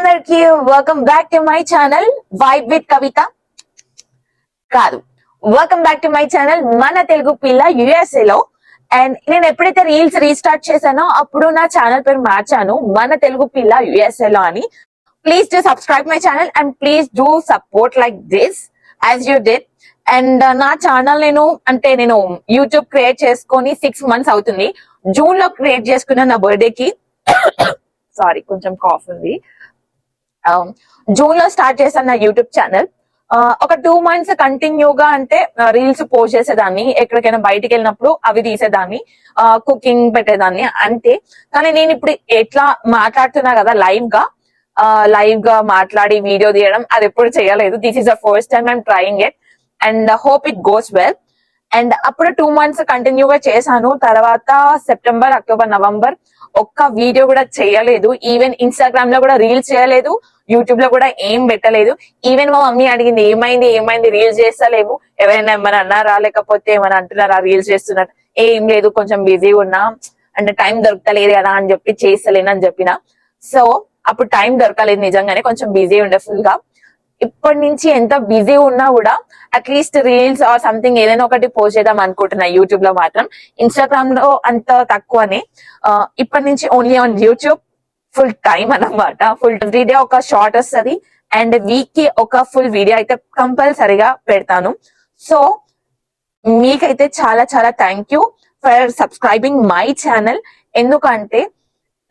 అందరికి welcome back to my channel vibe with Kavitha కాదు welcome back to my channel మన తెలుగు పిల్ల యుఎస్ఏ లో. అండ్ నేను ఎప్పుడైతే రీల్స్ రీస్టార్ట్ చేశానో అప్పుడు నా ఛానల్ పేరు మార్చాను మన తెలుగు పిల్ల యుఎస్ఏ లో అని. Please do subscribe my channel and please do support like this as you did. And నా ఛానల్ నేను యూట్యూబ్ క్రియేట్ చేసుకొని 6 months అవుతుంది. జూన్ లో క్రియేట్ చేసుకున్న నా బర్త్డే కి సారీ కొంచెం కాఫ్ ఉంది. జూన్ లో స్టార్ట్ చేశాను నా యూట్యూబ్ ఛానల్. ఒక 2 months కంటిన్యూగా అంటే రీల్స్ పోస్ట్ చేసేదాన్ని, ఎక్కడికైనా బయటికి వెళ్ళినప్పుడు అవి తీసేదాన్ని, కుకింగ్ పెట్టేదాన్ని అంతే. కానీ నేను ఇప్పుడు ఎట్లా మాట్లాడుతున్నా కదా లైవ్ గా మాట్లాడి వీడియో తీయడం అది ఎప్పుడు చేయలేదు. This is the first time I'm trying it and hope it goes well. And అప్పుడు 2 months కంటిన్యూగా చేశాను. తర్వాత సెప్టెంబర్, అక్టోబర్, నవంబర్ ఒక్క వీడియో కూడా చేయలేదు. ఈవెన్ ఇన్స్టాగ్రామ్ లో కూడా రీల్స్ చేయలేదు, యూట్యూబ్ లో కూడా ఏం పెట్టలేదు. ఈవెన్ మా మమ్మీ అడిగింది ఏమైంది రీల్స్ చేస్తలేవు, ఎవరైనా ఏమైనా అన్నారా లేకపోతే ఏమైనా అంటున్నారా రీల్స్ చేస్తున్నట్టు. ఏం లేదు, కొంచెం బిజీ ఉన్నా అంటే టైం దొరకలేదు కదా అని చెప్పి చేస్తలేను అని చెప్పిన. సో అప్పుడు టైం దొరకలేదు, నిజంగానే కొంచెం బిజీ ఉండే ఫుల్ గా. ఇప్పటి నుంచి ఎంత బిజీ ఉన్నా కూడా అట్లీస్ట్ రీల్స్ ఆర్ సంథింగ్ ఏదైనా ఒకటి పోస్ట్ చేద్దాం అనుకుంటున్నా. యూట్యూబ్ లో మాత్రం, ఇన్స్టాగ్రామ్ లో అంత తక్కువనే. ఇప్పటి నుంచి only on YouTube full time అన్నమాట. ఫుల్ ఎవ్రీడే ఒక షార్ట్ వస్తుంది అండ్ వీక్ కి ఒక ఫుల్ వీడియో అయితే కంపల్సరీగా పెడతాను. సో మీకైతే చాలా చాలా thank you for subscribing my channel. ఎందుకంటే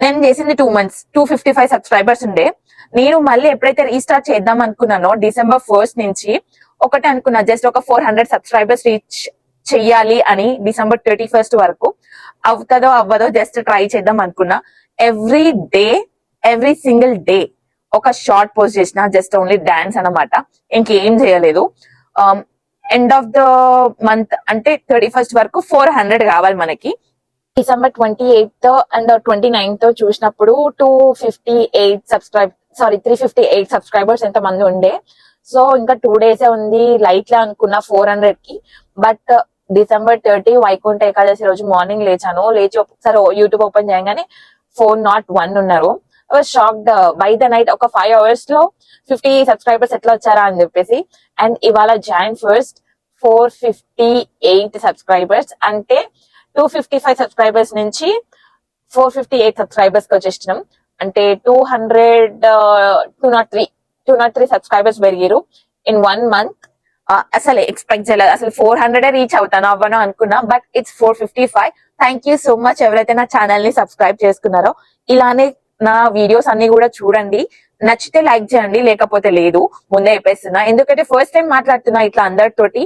నేను చేసింది 2 months 255 సబ్స్క్రైబర్స్ ఉండే. నేను మళ్ళీ ఎప్పుడైతే రీస్టార్ట్ చేద్దాం అనుకున్నానో December 1st నుంచి ఒకటే అనుకున్నా, జస్ట్ ఒక 400 సబ్స్క్రైబర్స్ రీచ్ చెయ్యాలి అని. December 31st వరకు అవుతుందో అవ్వదో జస్ట్ ట్రై చేద్దాం అనుకున్నా. ఎవ్రీ సింగిల్ డే ఒక షార్ట్ పోస్ట్ చేసిన, జస్ట్ ఓన్లీ డాన్స్ అన్నమాట, ఇంకేం చేయలేదు. ఎండ్ ఆఫ్ ద మంత్ అంటే 31st వరకు 400 కావాలి మనకి. December 28th అండ్ 29th చూసినప్పుడు 358 సబ్స్క్రైబర్స్ ఎంత మంది ఉండే. సో ఇంకా 2 days ఉంది, లైట్ లా అనుకున్నా 400 కి. బట్ December 30 వైకుంఠ ఏకాదశి రోజు మార్నింగ్ లేచి ఒకసారి యూట్యూబ్ ఓపెన్ చేయగానే 401 ఉన్నారు. Shocked by the night. ఒక 5 hours లో 50 సబ్స్క్రైబర్స్ ఎట్లా వచ్చారా అని చెప్పేసి. అండ్ ఇవాళ Jan 1st 458 సబ్స్క్రైబర్స్, అంటే 255 సబ్స్క్రైబర్స్ నుంచి 458 సబ్స్క్రైబర్స్ కి వచ్చేసినాం. అంటే 203 సబ్స్క్రైబర్స్ పెరిగారు ఇన్ 1 month. అసలు ఎక్స్పెక్ట్ చేయలేదు, అసలు 400 రీచ్ అవ్వను అనుకున్నా. But it's 455. Thank you so much ఎవరైతే నా ఛానల్ ని సబ్స్క్రైబ్ చేసుకున్నారో. ఇలానే నా వీడియోస్ అన్ని కూడా చూడండి, నచ్చితే లైక్ చేయండి, లేకపోతే లేదు. ముందే చెప్పేస్తున్నా, ఎందుకంటే ఫస్ట్ టైం మాట్లాడుతున్నా ఇట్లా అందరితోటి.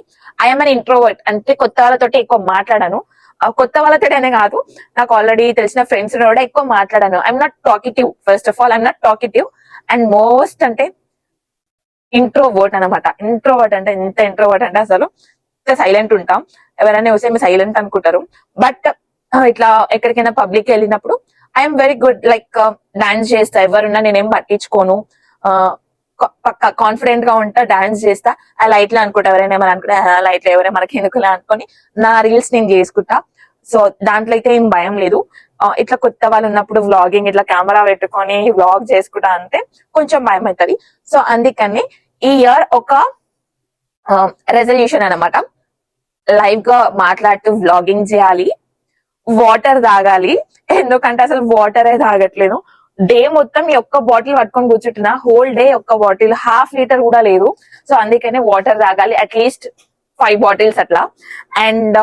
ఐఎమ్ అన్ ఇంట్రోవర్ట్, అంటే కొత్త వాళ్ళతోటి ఎక్కువ మాట్లాడాను. కొత్త వాళ్ళతోటనే కాదు, నాకు ఆల్రెడీ తెలిసిన ఫ్రెండ్స్ కూడా ఎక్కువ మాట్లాడాను. I'm not talkative. First of all I'm not talkative and most అంటే ఇంట్రోవర్ట్ అనమాట. ఇంట్రోవర్ట్ అంటే ఎంత ఇంట్రోవర్ట్ అంటే అసలు సైలెంట్ ఉంటాం. ఎవరైనా చూస్తే సైలెంట్ అనుకుంటారు. బట్ ఇట్లా ఎక్కడికైనా పబ్లిక్ వెళ్ళినప్పుడు I'm very good. Like dance చేస్తా, ఎవరున్నా నేనేం పట్టించుకోను, పక్క కాన్ఫిడెంట్ గా ఉంటా, డాన్స్ చేస్తా. ఆ లైట్ లో అనుకుంటా, ఎవరైనా ఏమైనా అనుకుంటా లైట్ లో ఎవరైనా మనకి ఎందుకులే అనుకొని నా రీల్స్ నేను చేసుకుంటా. సో దాంట్లో అయితే ఏం భయం లేదు. ఇట్లా కొత్త వాళ్ళు ఉన్నప్పుడు వ్లాగింగ్ ఇట్లా కెమెరా పెట్టుకొని వ్లాగ్ చేసుకుంటా అంటే కొంచెం భయం అవుతుంది. సో అందుకని ఈ ఇయర్ ఒక రెజల్యూషన్ అనమాట, లైవ్ గా మాట్లాడుతూ వ్లాగింగ్ చేయాలి, వాటర్ తాగాలి. ఎందుకంటే అసలు వాటరే తాగట్లేను. డే మొత్తం ఈ ఒక్క బాటిల్ పట్టుకొని కూర్చుంటున్నా, హోల్ డే ఒక్క బాటిల్, 1/2 liter కూడా లేదు. సో అందుకనే వాటర్ తాగాలి, అట్లీస్ట్ 5 bottles అట్లా. అండ్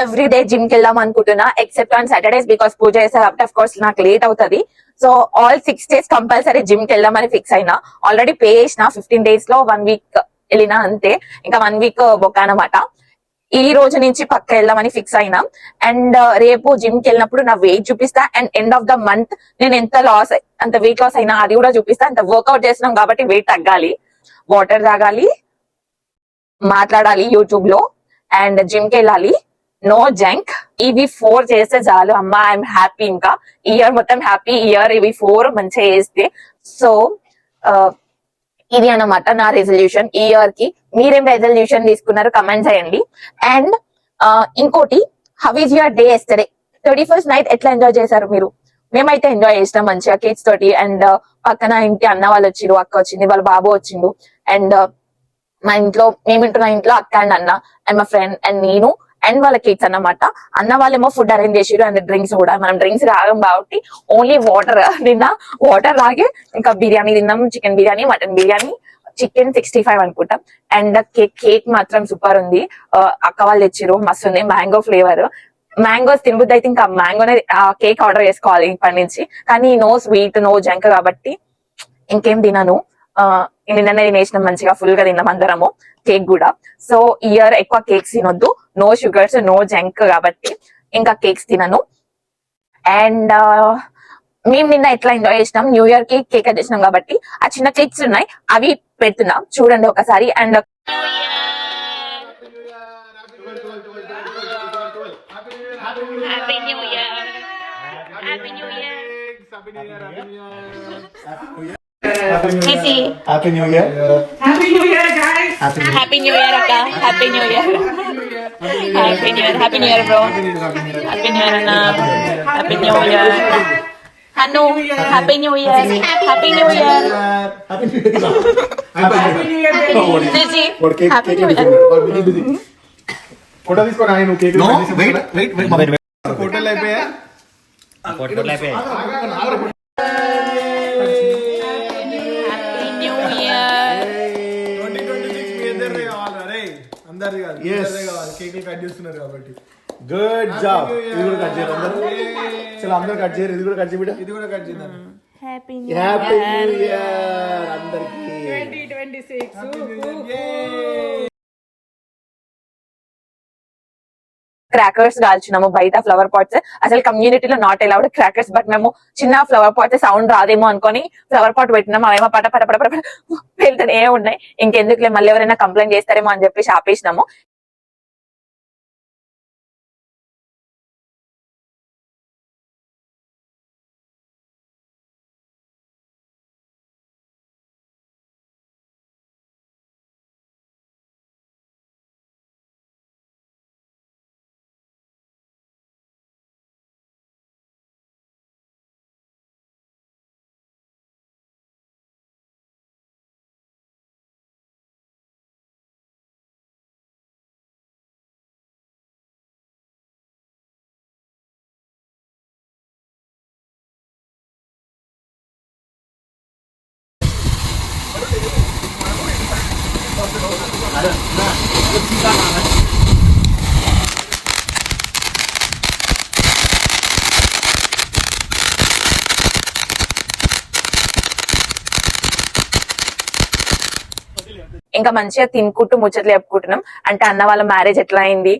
ఎవ్రీ డే జిమ్ కి వెళ్దాం అనుకుంటున్నా, ఎక్సెప్ట్ ఆన్ Saturdays బికాస్ పూజ చేస్తా కాబట్టి అఫ్ కోర్స్ నాకు లేట్ అవుతుంది. So all 6 days compulsory gym కి వెళ్దామని ఫిక్స్ అయినా. ఆల్రెడీ పే చేసిన 15 days లో 1 week వెళ్ళినా అంతే, ఇంకా 1 week బొక్క అనమాట. ఈ రోజు నుంచి పక్క వెళ్దామని ఫిక్స్ అయినా. అండ్ రేపు జిమ్ కి వెళ్ళినప్పుడు నా వెయిట్ చూపిస్తా. And end of the month నేను ఎంత వెయిట్ లాస్ అయినా అది కూడా చూపిస్తా. అంత వర్కౌట్ చేసినాం కాబట్టి వెయిట్ తగ్గాలి, వాటర్ తాగాలి, మాట్లాడాలి యూట్యూబ్ లో, అండ్ జిమ్ కి వెళ్ళాలి, నో జంక్. ఇవి 4 చేస్తే చాలు అమ్మా, ఐఎమ్ హ్యాపీ. ఇంకా ఇయర్ మొత్తం హ్యాపీ. ఇయర్ ఇవి 4 మంచిగా చేస్తే. సో ఇది అన్నమాట నా రెజల్యూషన్ ఈ ఇయర్ కి. మీరేం రెజల్యూషన్ తీసుకున్నారు కమెంట్ చేయండి. అండ్ ఇంకోటి, how is your day yesterday? 31st night ఎట్లా ఎంజాయ్ చేశారు మీరు? మేమైతే ఎంజాయ్ చేసినాం మంచిగా కేక్స్ తోటి. అండ్ పక్కన ఇంటి అన్న వాళ్ళు వచ్చిండు, అక్క వచ్చింది, వాళ్ళ బాబు వచ్చిండు. అండ్ మా ఇంట్లో మేమింటున్న ఇంట్లో అక్క అండ్ అన్న అండ్ మా ఫ్రెండ్ అండ్ నేను అండ్ వాళ్ళ కేక్స్ అన్నమాట. అన్న వాళ్ళేమో ఫుడ్ అరేంజ్ చేసిరు అండ్ డ్రింక్స్ కూడా. మనం డ్రింక్స్ రాగం కాబట్టి ఓన్లీ వాటర్ నిన్న వాటర్ తాగి ఇంకా బిర్యానీ తిన్నాం, chicken biryani, mutton biryani, chicken 65 అనుకుంటాం. అండ్ కేక్ మాత్రం సూపర్ ఉంది. అక్క వాళ్ళు తెచ్చిరు, మస్తు ఉంది, మ్యాంగో ఫ్లేవర్. మ్యాంగోస్ తినబుద్ది అయితే ఇంకా మ్యాంగోనే కేక్ ఆర్డర్ చేసుకోవాలి ఇప్పటి నుంచి. కానీ నో స్వీట్ నో జంక్ కాబట్టి ఇంకేం తినను. నిన్ననే తినేసినాం మంచిగా, ఫుల్ గా తిన్నాం అందరము కేక్ కూడా. సో ఇయర్ ఎక్కువ కేక్స్ తినొద్దు, నో షుగర్స్ నో జంక్ కాబట్టి ఇంకా కేక్స్ తినను. అండ్ మేము నిన్న ఎట్లా ఎంజాయ్ చేసినాం, న్యూ ఇయర్ కి కేక్ కట్ చేసినాం కాబట్టి ఆ చిన్న కేక్స్ ఉన్నాయి అవి పెడుతున్నాం చూడండి ఒకసారి. And Happy New Year. Happy New Year. Casey. Happy New Year. Happy New Year, guys! Happy New Year, Akka. Happy New Year. Happy New Year. Happy New Year, bro. Happy New Year, Anna. Happy New Year. Hanu, Happy New Year. Happy New Year. Happy New Year. Happy New Year, baby! Gigi. What cake? Happy Cake New is Year. busy. Photo తీసుకో నా నువ్వు cake No, wait. ఫోటోలు అయిపోయా Photo live hai. Happy New Year. 2026 మీ అందరిదే కావాలా రే అందరిది కాదు అందరిదే కావాలి కేకులు కట్ చేస్తున్నారు కాబట్టి గుడ్ జాబ్ ఇది కూడా కట్ చేయండి అందరూ చలో అందరూ కట్ చేయరు ఇది కూడా కట్ చేయి ఇది కూడా కట్ చేద్దాం Happy హ్యాపీ న్యూ ఇయర్ అందరికి 2026. క్రాకర్స్ కాల్చినాము బయట ఫ్లవర్ పాట్స్. అసలు కమ్యూనిటీలో నాట్ అలౌడ్ క్రాకర్స్, బట్ మేము చిన్న ఫ్లవర్ పాట్స్ సౌండ్ రాదేమో అనుకొని ఫ్లవర్ పాట్ పెట్టినాము. అవేమో పట పట పట పట వెళ్తూనే ఉన్నాయి. ఇంకెందుకులే మళ్ళీ ఎవరైనా కంప్లైంట్ చేస్తారేమో అని చెప్పేసి ఆపేసినాము. ఇంకా మంచిగా తినుకుంటూ ముచ్చట్లు చెప్పుకుంటున్నాం. అంటే అన్న వాళ్ళ మ్యారేజ్ ఎట్లా అయింది,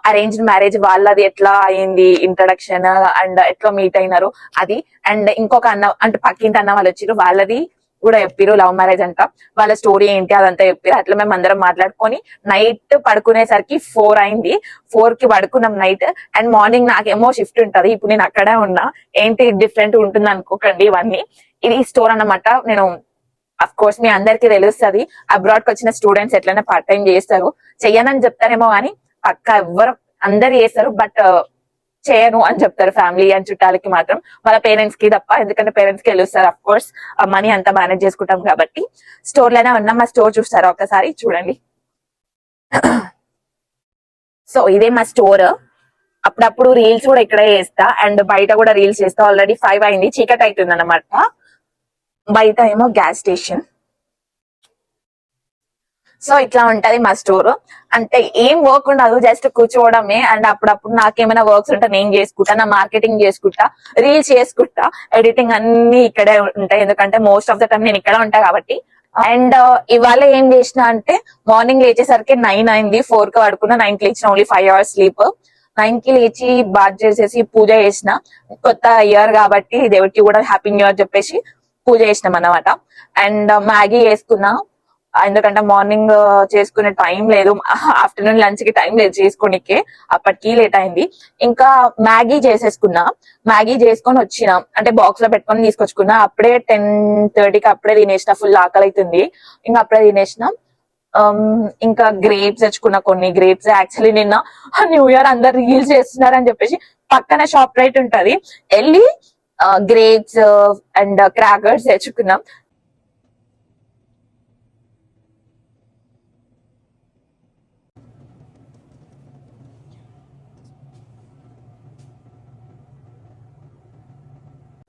అరేంజ్డ్ మ్యారేజ్ వాళ్ళది ఎట్లా అయింది, ఇంట్రడక్షన్ అండ్ ఎట్లా మీట్ అయినారు అది. అండ్ ఇంకొక అన్న అంటే పక్కింటి అన్న వాళ్ళు వచ్చారు, వాళ్ళది కూడా చెప్పిరు లవ్ మ్యారేజ్ అంట, వాళ్ళ స్టోరీ ఏంటి అదంతా చెప్పారు. అట్లా మేము అందరం మాట్లాడుకొని నైట్ పడుకునేసరికి 4 అయింది. 4 కి పడుకున్నాం నైట్. అండ్ మార్నింగ్ నాకేమో షిఫ్ట్ ఉంటది, ఇప్పుడు నేను అక్కడే ఉన్నా. ఏంటి డిఫరెంట్ ఉంటుంది అనుకోకండి, ఇవన్నీ ఇది స్టోర్ అన్నమాట. నేను అఫ్ కోర్స్ మీ అందరికి తెలుస్తుంది అబ్రాడ్ కి వచ్చిన స్టూడెంట్స్ ఎట్లైనా పార్ట్ టైం చేస్తారు. చెయ్యనని చెప్తారేమో కానీ పక్క ఎవ్వరు అందరు చేస్తారు, బట్ చేయను అని చెప్తారు ఫ్యామిలీ అండ్ చుట్టాలకి మాత్రం, వాళ్ళ పేరెంట్స్ కి తప్ప. ఎందుకంటే పేరెంట్స్ కి వెళ్ళొస్తారు అఫ్ కోర్స్, మనీ అంతా మేనేజ్ చేసుకుంటాం కాబట్టి. స్టోర్ లోనే ఉన్నాం, మా స్టోర్ చూస్తారా ఒకసారి చూడండి. సో ఇదే మా స్టోర్. అప్పుడప్పుడు రీల్స్ కూడా ఇక్కడే చేస్తా అండ్ బయట కూడా రీల్స్ చేస్తా. ఆల్రెడీ 5 అయింది, చీకటి అవుతుంది అన్నమాట. బయట ఏమో గ్యాస్ స్టేషన్. సో ఇట్లా ఉంటది మా స్టోర్. అంటే ఏం వర్క్ ఉండదు, జస్ట్ కూర్చోవడమే. అండ్ అప్పుడప్పుడు నాకేమైనా వర్క్స్ ఉంటే నేను చేసుకుంటా, నా మార్కెటింగ్ చేసుకుంటా, రీల్స్ చేసుకుంటా, ఎడిటింగ్ అన్ని ఇక్కడే ఉంటాయి. ఎందుకంటే మోస్ట్ ఆఫ్ ద టైం నేను ఇక్కడ ఉంటా కాబట్టి. అండ్ ఇవాళ ఏం చేసిన అంటే మార్నింగ్ లేచేసరికి 9 అయింది. 4 కి పడుకున్నా, 9 కి లేచిన, ఓన్లీ 5 hours స్లీప్. 9 కి లేచి బాత్ చేసేసి పూజ చేసిన. కొత్త ఇయర్ కాబట్టి దేవుడికి కూడా హ్యాపీ న్యూ ఇయర్ చెప్పేసి పూజ చేసినాం అన్నమాట. అండ్ మ్యాగీ చేసుకున్నా, ఎందుకంటే మార్నింగ్ చేసుకునే టైం లేదు, ఆఫ్టర్నూన్ లంచ్ కి టైం లేదు చేసుకోనికే, అప్పటికి లేట్ అయింది. ఇంకా మ్యాగీ చేసేసుకున్నా. మ్యాగీ చేసుకొని వచ్చిన, అంటే బాక్స్ లో పెట్టుకొని తీసుకొచ్చుకున్నా. అప్పుడే 10:30కి అప్పుడే తినేసిన, ఫుల్ ఆకలి అవుతుంది, ఇంకా అప్పుడే తినేసిన. ఇంకా గ్రేప్స్ తెచ్చుకున్నా, కొన్ని గ్రేప్స్. యాక్చువల్లీ నిన్న న్యూ ఇయర్ అందరు రీల్స్ చేస్తున్నారు అని చెప్పేసి పక్కన షాప్ రైట్ ఉంటది, వెళ్ళి గ్రేప్స్ అండ్ క్రాకర్స్ తెచ్చుకున్నాం.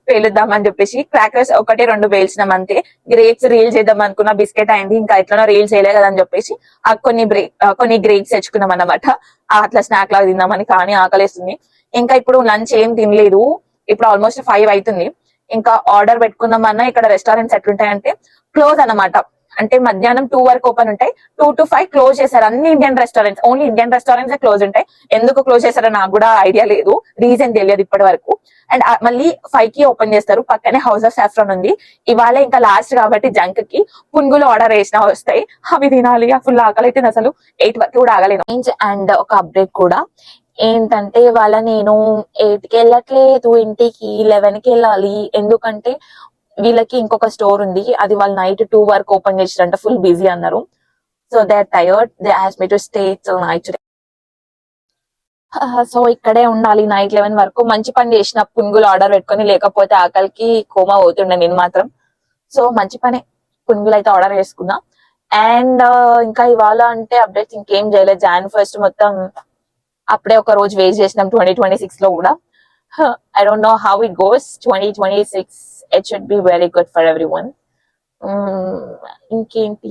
పేలుద్దామని చెప్పేసి క్రాకర్స్ 1-2 పేల్చినాం అంతే. గ్రేప్స్ రీల్ చేద్దాం అనుకున్న, బిస్కెట్ అయింది, ఇంకా ఎట్లనో రీల్ చేయలే కదా అని చెప్పేసి కొన్ని గ్రేప్స్ తెచ్చుకున్నాం అన్నమాట. అట్లా స్నాక్ లాగా తిందామని. కానీ ఆకలేస్తుంది. ఇంకా ఇప్పుడు లంచ్ ఏం తినలేదు. ఇప్పుడు ఆల్మోస్ట్ 5 అవుతుంది. ఇంకా ఆర్డర్ పెట్టుకుందామన్నా ఇక్కడ రెస్టారెంట్స్ ఎట్లుంటాయంటే క్లోజ్ అన్నమాట. అంటే మధ్యాహ్నం 2 వరకు ఓపెన్ ఉంటాయి, 2 to 5 క్లోజ్ చేశారు. అన్ని Indian restaurants, only Indian restaurants close ఉంటాయి. ఎందుకు క్లోజ్ చేశారో నాకు కూడా ఐడియా లేదు, రీజన్ తెలియదు ఇప్పటి వరకు. అండ్ మళ్ళీ 5 కి ఓపెన్ చేస్తారు. పక్కనే హౌస్ ఆఫ్ సాఫ్రాన్ ఉంది. ఇవాళ ఇంకా లాస్ట్ కాబట్టి జంక్ కి పునుగులు ఆర్డర్ చేసినా వస్తాయి, అవి తినాలి. ఫుల్ ఆకలి అయితే అసలు 8 వరకు కూడా ఆగలేను. అండ్ ఒక అప్డేట్ కూడా ఏంటంటే ఇవాళ నేను 8 కి వెళ్ళట్లేదు, ఇంటికి 11 కి వెళ్ళాలి. ఎందుకంటే వీళ్ళకి ఇంకొక స్టోర్ ఉంది, అది వాళ్ళు నైట్ 2 వరకు ఓపెన్ చేసారంట, ఫుల్ బిజీ అన్నారు. So they are tired, they asked me to stay till night today. సో ఇక్కడే ఉండాలి నైట్ 11 వరకు. మంచి పని చేసిన, పునుగులు ఆర్డర్ పెట్టుకొని, లేకపోతే ఆకలికి కోమా పోతుండే నేను మాత్రం. సో మంచి పనే, పునుగులు అయితే ఆర్డర్ చేసుకున్నా. అండ్ ఇంకా ఇవాళ అంటే అప్డేట్స్ ఇంకేం చేయలేదు. Jan 1st మొత్తం అప్పుడే ఒక రోజు వేస్ట్ చేసినాం 2026 లో కూడా. I don't know how it goes. 2026 it should be very good for everyone. ఇంకేంటి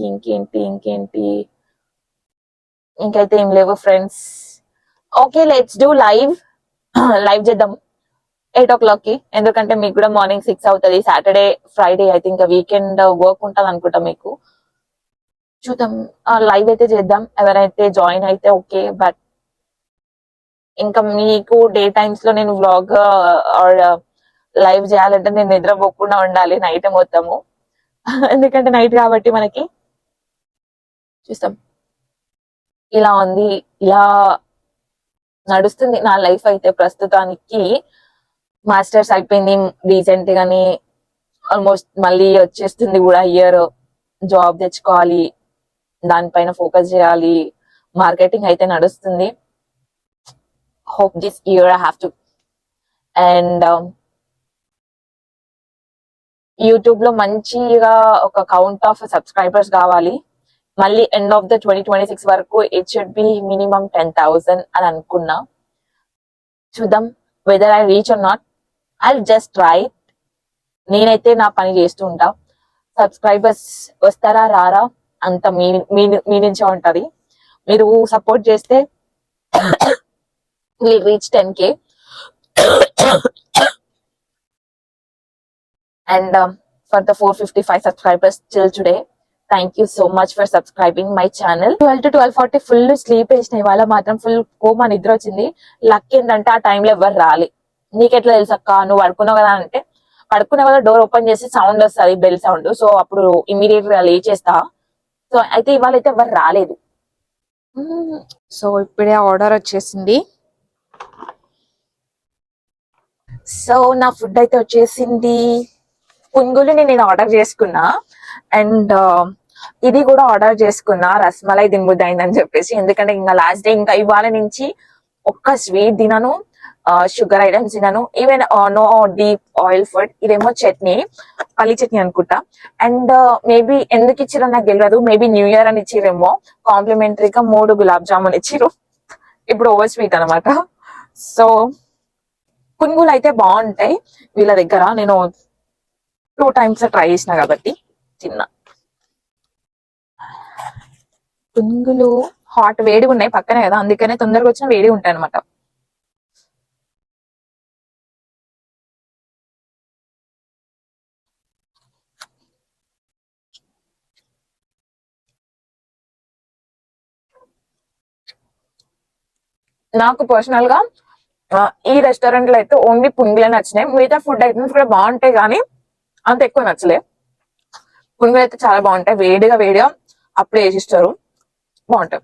ఇంకైతే ఏం లేవు friends. Okay, let's do live చేద్దాం 8 o'clock కి. ఎందుకంటే మీకు కూడా మార్నింగ్ 6 అవుతుంది. సాటర్డే ఫ్రైడే అయితే ఇంకా వీకెండ్ వర్క్ ఉంటుంది అనుకుంటా మీకు. చూద్దాం, లైవ్ అయితే చేద్దాం. ఎవరైతే జాయిన్ అయితే ఓకే. బట్ ఇంకా మీకు డే టైమ్స్ లో నేను వ్లాగ్ ఆర్ లైవ్ చేయాలంటే నేను నిద్రపోకుండా ఉండాలి నైట్ మొత్తము. ఎందుకంటే నైట్ కాబట్టి మనకి. చూస్తాం, ఇలా ఉంది, ఇలా నడుస్తుంది నా లైఫ్ అయితే ప్రస్తుతానికి. మాస్టర్స్ అయిపోయింది రీసెంట్ గాని, ఆల్మోస్ట్ మళ్ళీ వచ్చేస్తుంది కూడా ఇయర్. జాబ్ తెచ్చుకోవాలి, దానిపైన ఫోకస్ చేయాలి. మార్కెటింగ్ అయితే నడుస్తుంది. hope this year I have to. And YouTube లో మంచిగా ఒక కౌంట్ ఆఫ్ సబ్స్క్రైబర్స్ కావాలి. మళ్ళీ ఎండ్ ఆఫ్ ద 2026 వరకు ఇట్ షుడ్ బి మినిమం 10,000 అని అనుకున్నా. చూద్దాం whether I reach or not. I just try. నేనైతే నా పని చేస్తూ ఉంటా. సబ్స్క్రైబర్స్ వస్తారా రారా అంత మీ నుంచే ఉంటది. మీరు సపోర్ట్ చేస్తే we'll reach 10K. And for the 455 subscribers till today, thank you so much for subscribing my channel. 12 to 12:40 full sleep వేసిన. ఇవాళ మాత్రం ఫుల్ కోమా నిద్ర వచ్చింది. లక్ ఏంటంటే ఆ టైంలో ఎవరు రాలి. నీకెట్లా తెలుసు అక్క, నువ్వు పడుకున్నావు కదా అంటే, పడుకునే వల్ల డోర్ ఓపెన్ చేసి సౌండ్ వస్తుంది, బెల్ సౌండ్. సో అప్పుడు ఇమీడియట్ గా లేచేస్తా. సో అయితే ఇవాళ అయితే ఎవరు రాలేదు. సో ఇప్పుడే ఆర్డర్ వచ్చేసింది. సో నా ఫుడ్ అయితే వచ్చేసింది. పునుగులు నేను ఆర్డర్ చేసుకున్నా. అండ్ ఇది కూడా ఆర్డర్ చేసుకున్నా, రస్మలై దింబుదైందని చెప్పేసి. ఎందుకంటే ఇంకా లాస్ట్ డే, ఇంకా ఇవాళ నుంచి ఒక్క స్వీట్ తినను, షుగర్ ఐటమ్స్ తినను, even know deep oil food. ఇదేమో చట్నీ, పల్లి చట్నీ అనుకుంటా. అండ్ మేబీ ఎందుకు ఇచ్చిరో నాకు తెలియదు. మేబీ న్యూ ఇయర్ అని ఇచ్చిరేమో. కాంప్లిమెంటరీగా 3 గులాబ్ జామున్ ఇచ్చిరు. ఇప్పుడు ఓవర్ స్వీట్ అనమాట. సో పునుగులు అయితే బాగుంటాయి వీళ్ళ దగ్గర. నేను 2 times ట్రై చేసిన కాబట్టి చిన్న పునుగులు హాట్ వేడిగా ఉన్నాయి పక్కనే కదా, అందుకనే తొందరగా వచ్చిన వేడి ఉంటాయి అనమాట. నాకు పర్సనల్ గా ఈ రెస్టారెంట్ లో అయితే ఓన్లీ పునుగులే నచ్చినాయి. మిగతా ఫుడ్ ఐటమ్స్ కూడా బాగుంటాయి కానీ అంత ఎక్కువ నచ్చలే. పునుగులు అయితే చాలా బాగుంటాయి, వేడిగా అప్పుడే వేసిస్తారు, బాగుంటాయి.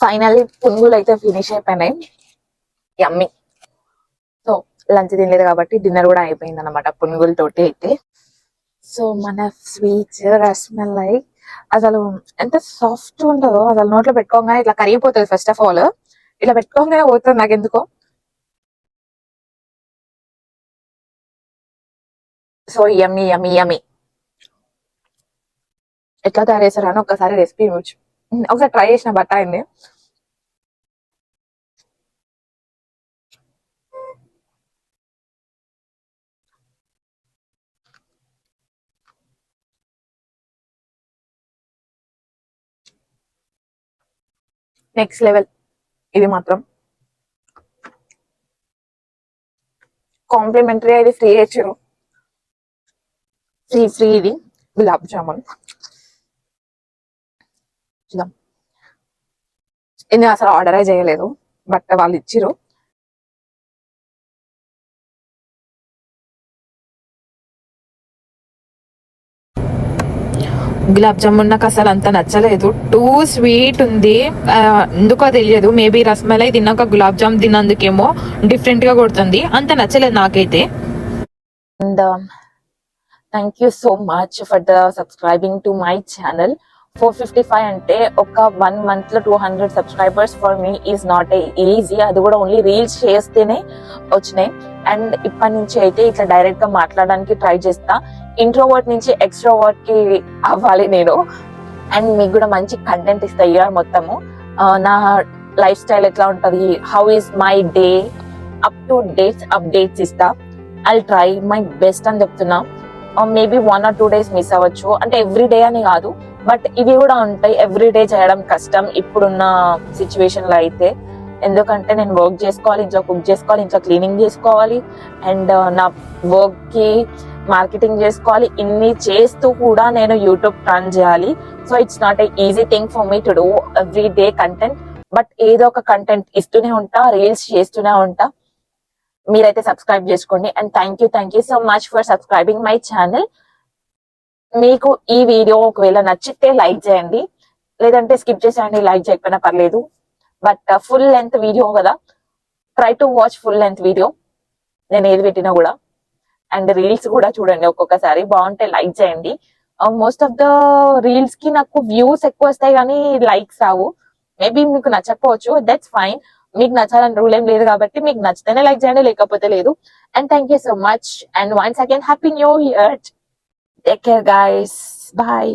ఫైనల్లీ పునుగులు అయితే ఫినిష్ అయిపోయినాయి. యమ్మీ. సో లంచ్ తినలేదు కాబట్టి డిన్నర్ కూడా అయిపోయింది అనమాట పునుగులతోటి అయితే. సో మన స్వీట్స్ రస్మలై అసలు ఎంత సాఫ్ట్ ఉంటుందో అసలు నోట్లో పెట్టుకోగానే ఇట్లా కరిగిపోతుంది. ఫస్ట్ ఆఫ్ ఆల్ ఇట్లా పెట్టుకోగానే పోతుంది నాకు ఎందుకో. సో యమ్మీ యమ్మీ యమ్మీ. ఎట్లా తయారు చేస్తారని ఒకసారి రెసిపీ ఇవ్వచ్చు. ఒకసారి ట్రై చేసిన బట్ట అయింది. నెక్స్ట్ లెవెల్ ఇది మాత్రం. కాంప్లిమెంటరీ ఇది ఫ్రీ ఇచ్చారు. ఫ్రీ ఇది గులాబ్ జామున్. చూద్దాం. ఇది అసలు ఆర్డరే చేయలేదు బట్ వాళ్ళు ఇచ్చిరు. గులాబ్ జామున్ నాకు అసలు అంత నచ్చలేదు. టూ స్వీట్ ఉంది. ఎందుకో తెలియదు. మేబీ రస్మలై తిన్నాక గులాబ్ జామ్ తిన్నందుకేమో డిఫరెంట్ గా కొడుతుంది. అంత నచ్చలేదు నాకైతే. And thank you so much for the subscribing to my channel. 455 అంటే ఒక 1 month లో 200 subscribers for me is not easy. అది కూడా ఓన్లీ రీల్స్ చేస్తేనే వచ్చినాయి. అండ్ ఇప్పటి నుంచి అయితే ఇట్లా డైరెక్ట్ గా మాట్లాడడానికి ట్రై చేస్తా. ఇంట్రోవర్ట్ నుంచి ఎక్స్ట్రోవర్ట్ కి అవ్వాలి నేను. అండ్ మీకు కూడా మంచి కంటెంట్ ఇస్తా ఇయర్ మొత్తము. నా లైఫ్ స్టైల్ ఎట్లా ఉంటది, how is my day, up to dates updates ఇస్తా. ఐల్ ట్రై మై బెస్ట్ అని చెప్తున్నా. మేబీ 1 or 2 days మిస్ అవ్వచ్చు. అంటే ఎవ్రీ డే అని కాదు బట్ ఇవి కూడా ఉంటాయి. ఎవ్రీ డే చేయడం కష్టం ఇప్పుడున్న సిచ్యువేషన్ లో అయితే. ఎందుకంటే నేను వర్క్ చేసుకోవాలి, ఇంట్లో కుక్ చేసుకోవాలి, ఇంట్లో క్లీనింగ్ చేసుకోవాలి, అండ్ నా వర్క్ కి మార్కెటింగ్ చేసుకోవాలి. ఇన్ని చేస్తూ కూడా నేను యూట్యూబ్ రన్ చేయాలి. So it's not a easy thing for me to do every day content. But ఏదో ఒక కంటెంట్ ఇస్తూనే ఉంటా, రీల్స్ చేస్తూనే ఉంటా. మీరైతే సబ్స్క్రైబ్ చేసుకోండి. And thank you so much for subscribing my channel. మీకు ఈ వీడియో ఒకవేళ నచ్చితే లైక్ చేయండి, లేదంటే స్కిప్ చేసేయండి. లైక్ చేయకపోయినా పర్లేదు. బట్ ఫుల్ లెంత్ వీడియో కదా, try to watch full length video నేను ఏది పెట్టినా కూడా. అండ్ రీల్స్ కూడా చూడండి ఒక్కొక్కసారి, బాగుంటే లైక్ చేయండి. మోస్ట్ ఆఫ్ ద రీల్స్ కి నాకు వ్యూస్ ఎక్కువ వస్తాయి కానీ లైక్స్ రావు. మేబీ మీకు నచ్చకపోవచ్చు, దట్స్ ఫైన్. మీకు నచ్చాలని రూల్ ఏం లేదు కాబట్టి మీకు నచ్చితేనే లైక్ చేయండి, లేకపోతే లేదు. And thank you so much. And once again happy new year. Take care guys. Bye.